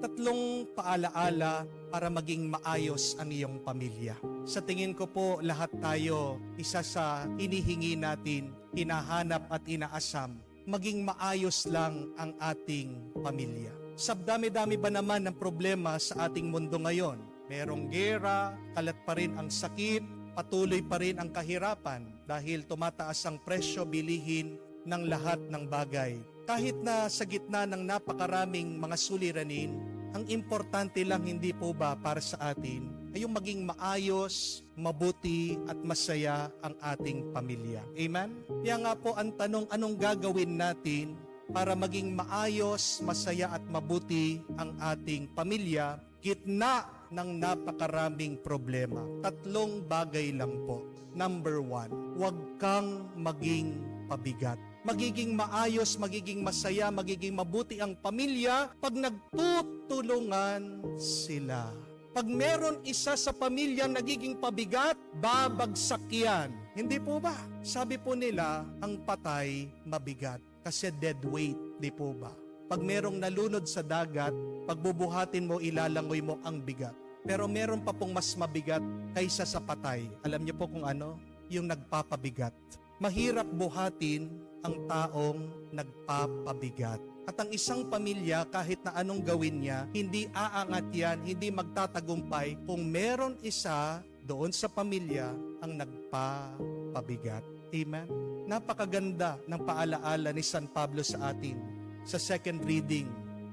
Tatlong paalaala para maging maayos ang iyong pamilya. Sa tingin ko po, lahat tayo, isa sa hinihingi natin, hinahanap at inaasam, maging maayos lang ang ating pamilya. Sa dami-dami ba naman ng problema sa ating mundo ngayon? Merong gera, kalat pa rin ang sakit, patuloy pa rin ang kahirapan dahil tumataas ang presyo bilihin ng lahat ng bagay. Kahit na sa gitna ng napakaraming mga suliranin, ang importante lang hindi po ba para sa atin ay yung maging maayos, mabuti at masaya ang ating pamilya. Amen? Kaya nga po ang tanong, anong gagawin natin para maging maayos, masaya at mabuti ang ating pamilya gitna ng napakaraming problema? Tatlong bagay lang po. Number 1, huwag kang maging pabigat. Magiging maayos, magiging masaya, magiging mabuti ang pamilya pag nagtutulungan sila. Pag meron isa sa pamilya nagiging pabigat, babagsak yan. Hindi po ba? Sabi po nila, ang patay mabigat kasi dead weight, di po ba? Pag merong nalunod sa dagat, pagbubuhatin mo, ilalangoy mo ang bigat. Pero meron pa pong mas mabigat kaysa sa patay. Alam niyo po kung ano? Yung nagpapabigat. Mahirap buhatin ang taong nagpapabigat. At ang isang pamilya, kahit na anong gawin niya, hindi aangat yan, hindi magtatagumpay kung meron isa doon sa pamilya ang nagpapabigat. Amen? Napakaganda ng paalaala ni San Pablo sa atin sa second reading.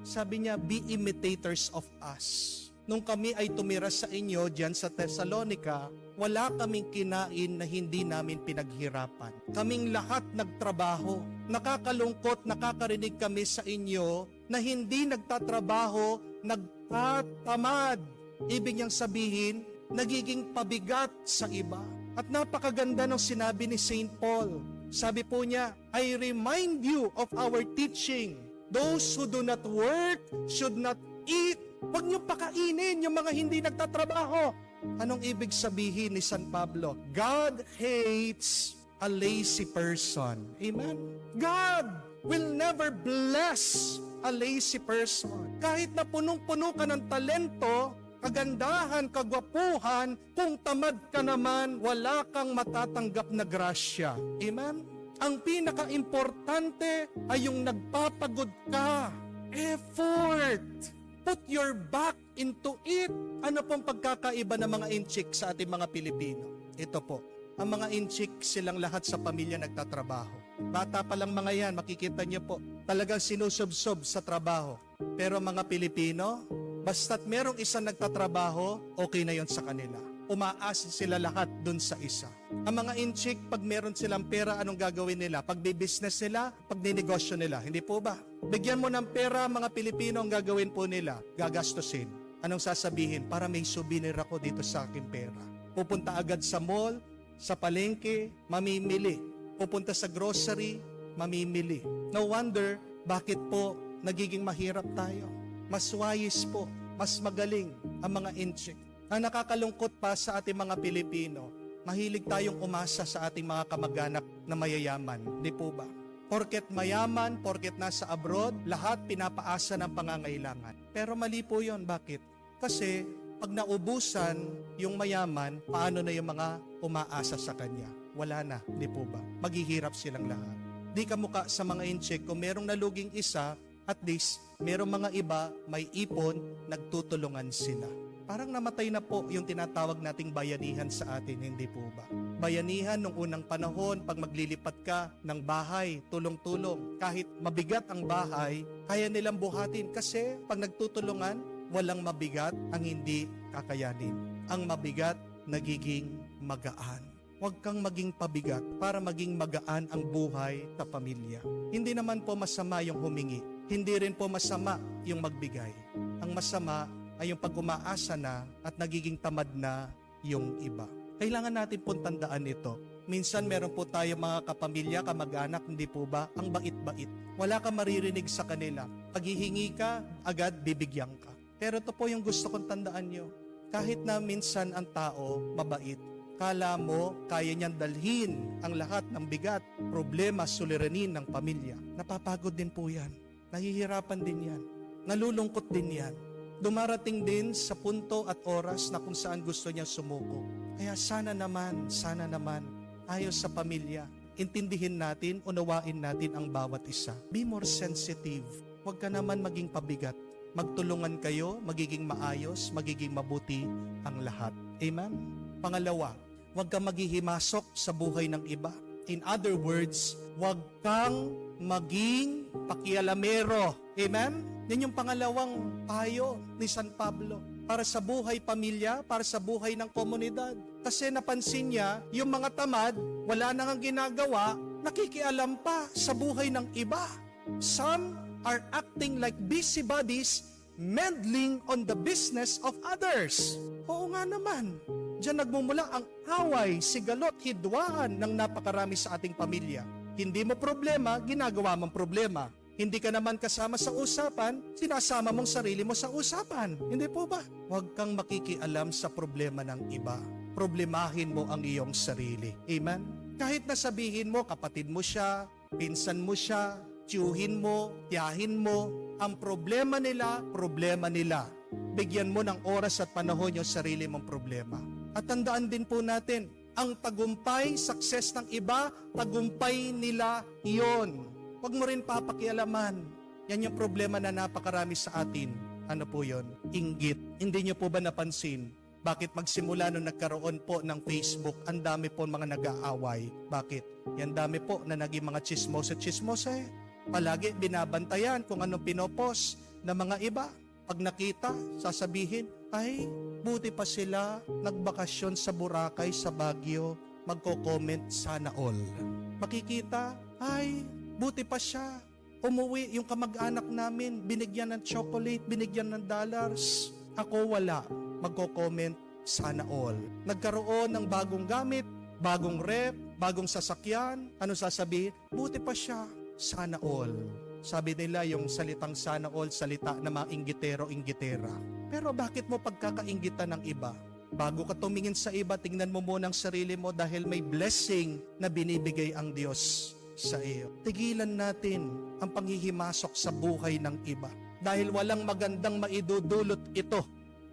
Sabi niya, be imitators of us. Nung kami ay tumira sa inyo diyan sa Thessalonica, wala kaming kinain na hindi namin pinaghirapan. Kaming lahat nagtrabaho. Nakakalungkot, nakakarinig kami sa inyo na hindi nagtatrabaho, nagtatamad. Ibig niyang sabihin, nagiging pabigat sa iba. At napakaganda ng sinabi ni St. Paul. Sabi po niya, I remind you of our teaching. Those who do not work should not eat. Huwag niyo pakainin yung mga hindi nagtatrabaho. Anong ibig sabihin ni San Pablo? God hates a lazy person. Amen? God will never bless a lazy person. Kahit na punong-puno ka ng talento, kagandahan, kagwapuhan, kung tamad ka naman, wala kang matatanggap na grasya. Amen? Ang pinaka-importante ay yung nagpapagod ka. Effort! Put your back into it. Ano pong pagkakaiba ng mga inchik sa ating mga Pilipino? Ito po, ang mga inchik silang lahat sa pamilya nagtatrabaho. Bata pa lang mga yan, makikita niyo po, talagang sinusubsob sa trabaho. Pero mga Pilipino, basta't merong isang nagtatrabaho, okay na yon sa kanila. Umaasa sila lahat dun sa isa. Ang mga inchik, pag meron silang pera, anong gagawin nila? Pag business nila, pag ninegosyo nila. Hindi po ba? Bigyan mo ng pera, mga Pilipino, ang gagawin po nila, gagastusin. Anong sasabihin? Para may souvenir ako dito sa aking pera. Pupunta agad sa mall, sa palengke, mamimili. Pupunta sa grocery, mamimili. No wonder, bakit po nagiging mahirap tayo? Mas wise po, mas magaling ang mga inchik. Ang nakakalungkot pa sa ating mga Pilipino, mahilig tayong umasa sa ating mga kamag-anak na mayayaman. Di po ba? Porket mayaman, porket nasa abroad, lahat pinapaasa ng pangangailangan. Pero mali po yun. Bakit? Kasi pag naubusan yung mayaman, paano na yung mga umaasa sa kanya? Wala na, di po ba? Maghihirap silang lahat. Di kamuka sa mga inchik, kung merong naluging isa, at least merong mga iba, may ipon, nagtutulungan sila. Parang namatay na po yung tinatawag nating bayanihan sa atin, hindi po ba? Bayanihan nung unang panahon, pag maglilipat ka ng bahay, tulong-tulong. Kahit mabigat ang bahay, kaya nilang buhatin kasi pag nagtutulungan, walang mabigat ang hindi kakayanin. Ang mabigat, nagiging magaan. Huwag kang maging pabigat para maging magaan ang buhay sa pamilya. Hindi naman po masama yung humingi. Hindi rin po masama yung magbigay. Ang masama ay yung pag-umaasa na at nagiging tamad na yung iba. Kailangan natin pong tandaan ito. Minsan meron po tayo mga kapamilya, kamag-anak, hindi po ba? Ang bait-bait. Wala kang maririnig sa kanila. Pag hihingi ka, agad bibigyan ka. Pero ito po yung gusto kong tandaan nyo. Kahit na minsan ang tao mabait, kala mo kaya niyang dalhin ang lahat ng bigat, problema, suliranin ng pamilya. Napapagod din po yan. Nahihirapan din yan. Nalulungkot din yan. Dumarating din sa punto at oras na kung saan gusto niya sumuko. Kaya sana naman, ayos sa pamilya. Intindihin natin, unawain natin ang bawat isa. Be more sensitive. Huwag ka naman maging pabigat. Magtulungan kayo, magiging maayos, magiging mabuti ang lahat. Amen? Pangalawa, huwag kang maghihimasok sa buhay ng iba. In other words, huwag kang maging pakialamero. Amen? Yan yung pangalawang payo ni San Pablo para sa buhay pamilya, para sa buhay ng komunidad. Kasi napansin niya, yung mga tamad, wala nang ginagawa, nakikialam pa sa buhay ng iba. Some are acting like busybodies, meddling on the business of others. Oo nga naman. Diyan nagmumula ang away, sigalot, hidwaan ng napakarami sa ating pamilya. Hindi mo problema, ginagawa mong problema. Hindi ka naman kasama sa usapan, sinasama mong sarili mo sa usapan. Hindi po ba? Huwag kang makikialam sa problema ng iba. Problemahin mo ang iyong sarili. Amen? Kahit na sabihin mo, kapatid mo siya, pinsan mo siya, tiyuhin mo, tiyahin mo, ang problema nila. Bigyan mo ng oras at panahon yung sarili mong problema. At tandaan din po natin, ang tagumpay, success ng iba, tagumpay nila iyon. Huwag mo rin papakialaman. Yan yung problema na napakarami sa atin. Ano po yon? Inggit. Hindi nyo po ba napansin? Bakit magsimula nung nagkaroon po ng Facebook, ang dami po mga nag-aaway? Bakit? Yan dami po na naging mga chismose. Palagi binabantayan kung anong pinopost ng mga iba. Pag nakita, sasabihin, ay, buti pa sila nagbakasyon sa Boracay, sa Baguio, magko-comment sana all. Makikita, ay, buti pa siya. Umuwi yung kamag-anak namin, binigyan ng chocolate, binigyan ng dollars. Ako wala, magko-comment sana all. Nagkaroon ng bagong gamit, bagong rep, bagong sasakyan. Ano sasabihin? Buti pa siya, sana all. Sabi nila yung salitang sana all, salita na mga inggitero-inggitera. Pero bakit mo pagkakainggitan ng iba? Bago ka tumingin sa iba, tingnan mo muna ang sarili mo dahil may blessing na binibigay ang Diyos sa iyo. Tigilan natin ang panghihimasok sa buhay ng iba dahil walang magandang maidudulot ito.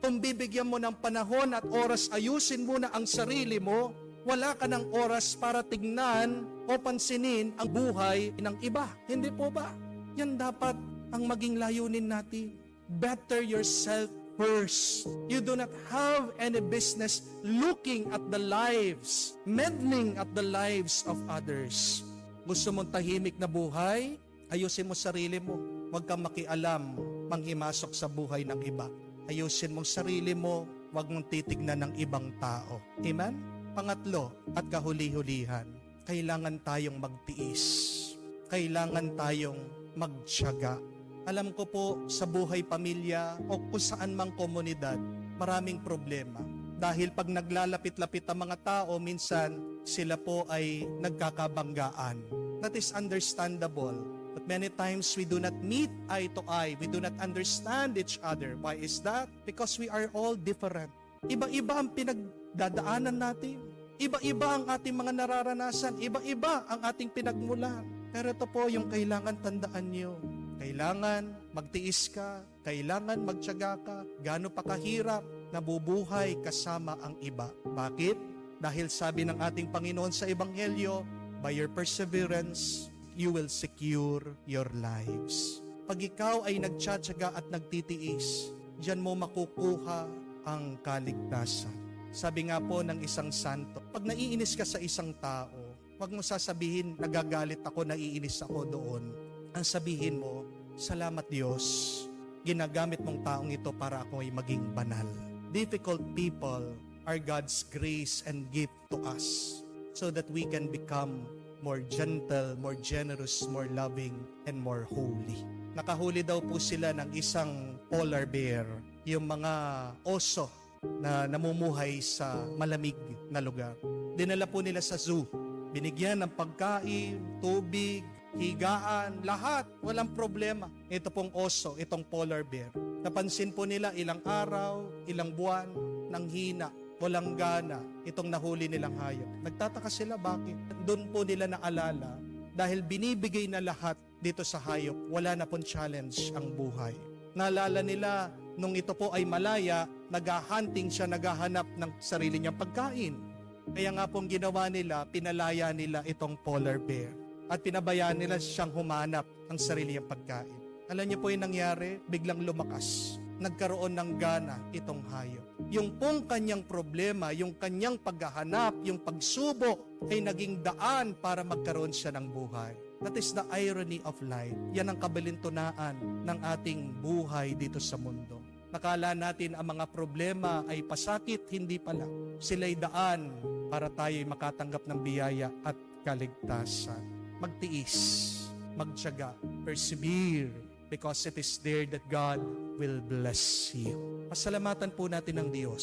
Kung bibigyan mo ng panahon at oras, ayusin mo na ang sarili mo, wala ka ng oras para tignan o pansinin ang buhay ng iba. Hindi po ba? Yan dapat ang maging layunin natin. Better yourself first. You do not have any business looking at the lives, meddling at the lives of others. Gusto mong tahimik na buhay? Ayusin mo sarili mo. Huwag kang makialam, manghimasok sa buhay ng iba. Ayusin mong sarili mo, huwag mong titignan ng ibang tao. Amen? Pangatlo, at kahuli-hulihan, kailangan tayong magtiis. Kailangan tayong magtiyaga. Alam ko po sa buhay pamilya o kung saan mang komunidad, maraming problema. Dahil pag naglalapit-lapit ang mga tao, minsan sila po ay nagkakabanggaan. That is understandable. But many times we do not meet eye to eye. We do not understand each other. Why is that? Because we are all different. Iba-iba ang pinagdadaanan natin. Iba-iba ang ating mga nararanasan. Iba-iba ang ating pinagmulan. Pero ito po yung kailangan tandaan nyo. Kailangan magtiis ka, kailangan magtiyaga ka, gaano pa kahirap, nabubuhay kasama ang iba. Bakit? Dahil sabi ng ating Panginoon sa Ebanghelyo, by your perseverance, you will secure your lives. Pag ikaw ay nagtiyaga at nagtitiis, diyan mo makukuha ang kaligtasan. Sabi nga po ng isang santo, pag naiinis ka sa isang tao, huwag mo sasabihin, nagagalit ako, naiinis ako doon. Ang sabihin mo, salamat Diyos, ginagamit mong taong ito para ako ay maging banal. Difficult people are God's grace and gift to us so that we can become more gentle, more generous, more loving, and more holy. Nakahuli daw po sila ng isang polar bear, yung mga oso na namumuhay sa malamig na lugar. Dinala po nila sa zoo. Binigyan ng pagkain, tubig, higaan, lahat, walang problema. Ito pong oso, itong polar bear. Napansin po nila ilang araw, ilang buwan, nang hina, walang gana, itong nahuli nilang hayop. Nagtataka sila bakit? Doon po nila naalala, dahil binibigay na lahat dito sa hayop, wala na pong challenge ang buhay. Naalala nila Nung ito po ay malaya, naghahunting siya, naghahanap ng sarili niyang pagkain. Kaya nga pong ginawa nila, pinalaya nila itong polar bear. At pinabayaan nila siyang humanap ng sarili niyang pagkain. Alam niyo po yung nangyari? Biglang lumakas. Nagkaroon ng gana itong hayop. Yung pong kanyang problema, yung kanyang paghahanap, yung pagsubok ay naging daan para magkaroon siya ng buhay. That is the irony of life. Yan ang kabalintunaan ng ating buhay dito sa mundo. Nakala natin ang mga problema ay pasakit, hindi pala. Sila'y daan para tayo'y makatanggap ng biyaya at kaligtasan. Magtiis, magtiyaga, persevere, because it is there that God will bless you. Pasalamatan po natin ng Diyos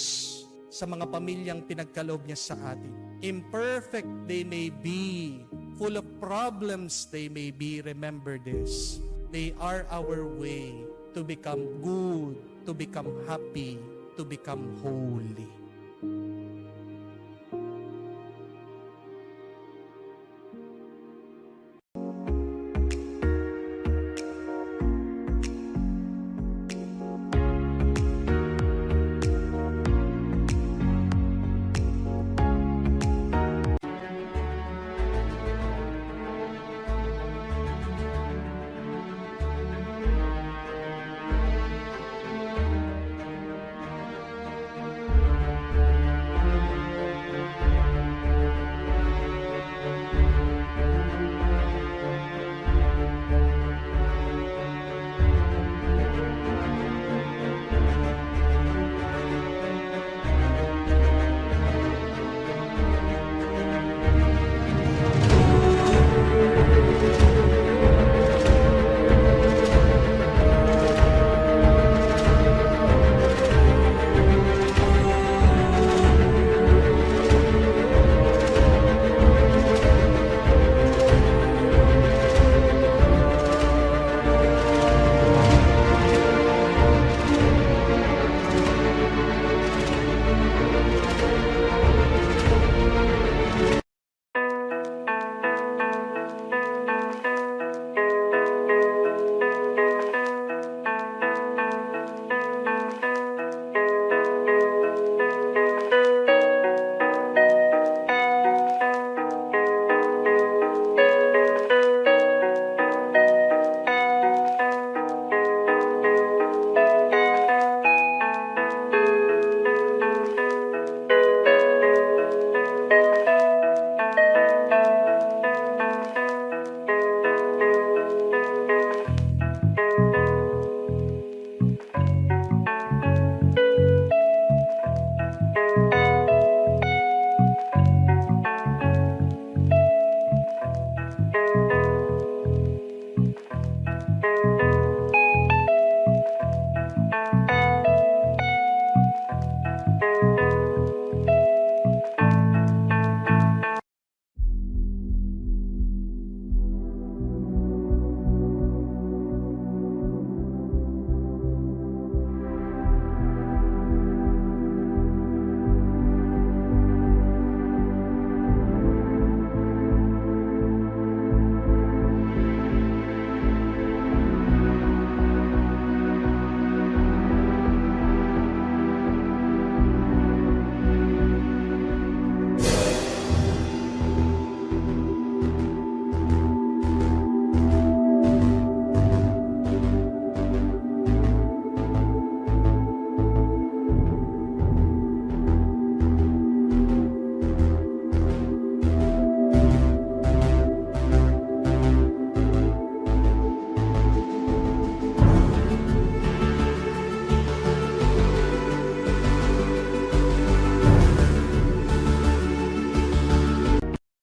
sa mga pamilyang pinagkaloob niya sa atin. Imperfect they may be, full of problems they may be, remember this. They are our way to become good, to become happy, to become holy.